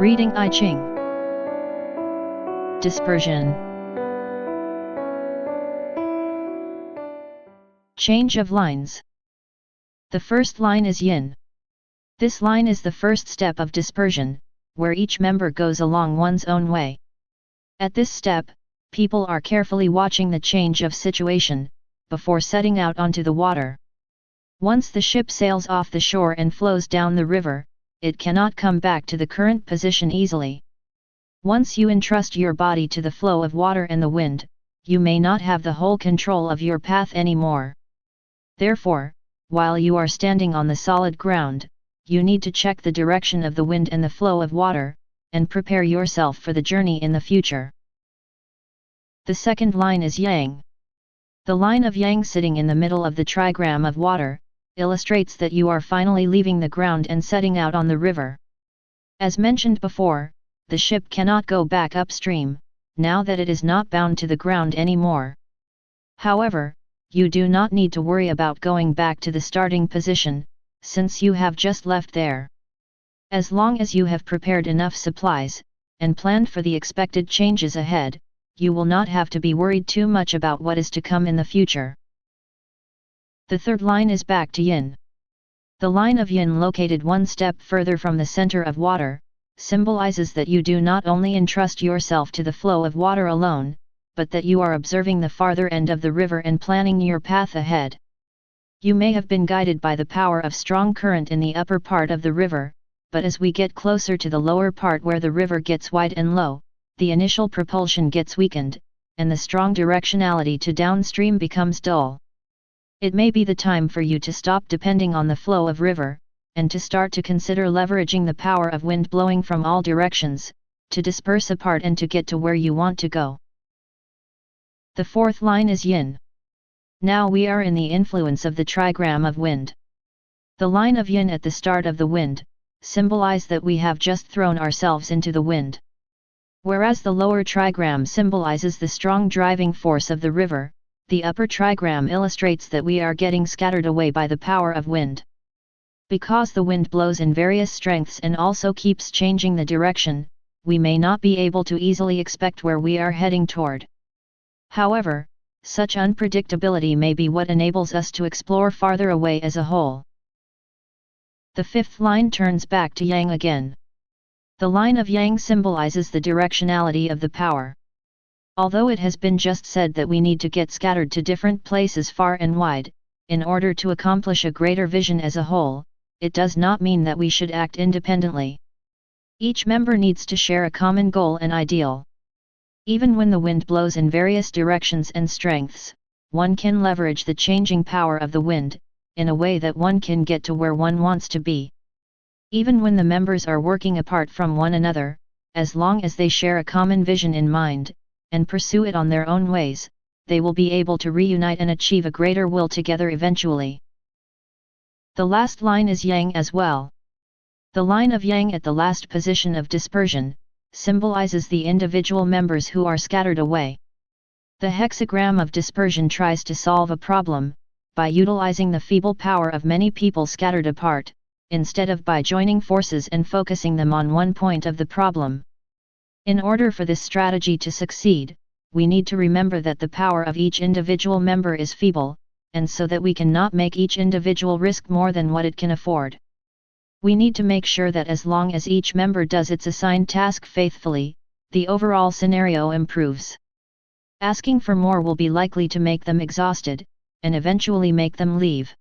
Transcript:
Reading I-Ching. Dispersion. Change of lines. The first line is yin. This line is the first step of dispersion, where each member goes along one's own way. At this step, people are carefully watching the change of situation, before setting out onto the water. Once the ship sails off the shore and flows down the river, it cannot come back to the current position easily. Once you entrust your body to the flow of water and the wind, you may not have the whole control of your path anymore. Therefore, while you are standing on the solid ground, you need to check the direction of the wind and the flow of water, and prepare yourself for the journey in the future. The second line is yang. The line of yang sitting in the middle of the trigram of water, illustrates that you are finally leaving the ground and setting out on the river. As mentioned before, the ship cannot go back upstream, now that it is not bound to the ground anymore. However, you do not need to worry about going back to the starting position, since you have just left there. As long as you have prepared enough supplies, and planned for the expected changes ahead, you will not have to be worried too much about what is to come in the future. The third line is back to yin. The line of yin located one step further from the center of water, symbolizes that you do not only entrust yourself to the flow of water alone, but that you are observing the farther end of the river and planning your path ahead. You may have been guided by the power of strong current in the upper part of the river, but as we get closer to the lower part where the river gets wide and low, the initial propulsion gets weakened, and the strong directionality to downstream becomes dull. It may be the time for you to stop depending on the flow of river, and to start to consider leveraging the power of wind blowing from all directions, to disperse apart and to get to where you want to go. The fourth line is yin. Now we are in the influence of the trigram of wind. The line of yin at the start of the wind, symbolize that we have just thrown ourselves into the wind. Whereas the lower trigram symbolizes the strong driving force of the river, the upper trigram illustrates that we are getting scattered away by the power of wind. Because the wind blows in various strengths and also keeps changing the direction, we may not be able to easily expect where we are heading toward. However, such unpredictability may be what enables us to explore farther away as a whole. The fifth line turns back to yang again. The line of yang symbolizes the directionality of the power. Although it has been just said that we need to get scattered to different places far and wide, in order to accomplish a greater vision as a whole, it does not mean that we should act independently. Each member needs to share a common goal and ideal. Even when the wind blows in various directions and strengths, one can leverage the changing power of the wind, in a way that one can get to where one wants to be. Even when the members are working apart from one another, as long as they share a common vision in mind, and pursue it on their own ways, they will be able to reunite and achieve a greater will together eventually. The last line is yang as well. The line of yang at the last position of dispersion, symbolizes the individual members who are scattered away. The hexagram of dispersion tries to solve a problem, by utilizing the feeble power of many people scattered apart, instead of by joining forces and focusing them on one point of the problem. In order for this strategy to succeed, we need to remember that the power of each individual member is feeble, and so that we cannot make each individual risk more than what it can afford. We need to make sure that as long as each member does its assigned task faithfully, the overall scenario improves. Asking for more will be likely to make them exhausted, and eventually make them leave.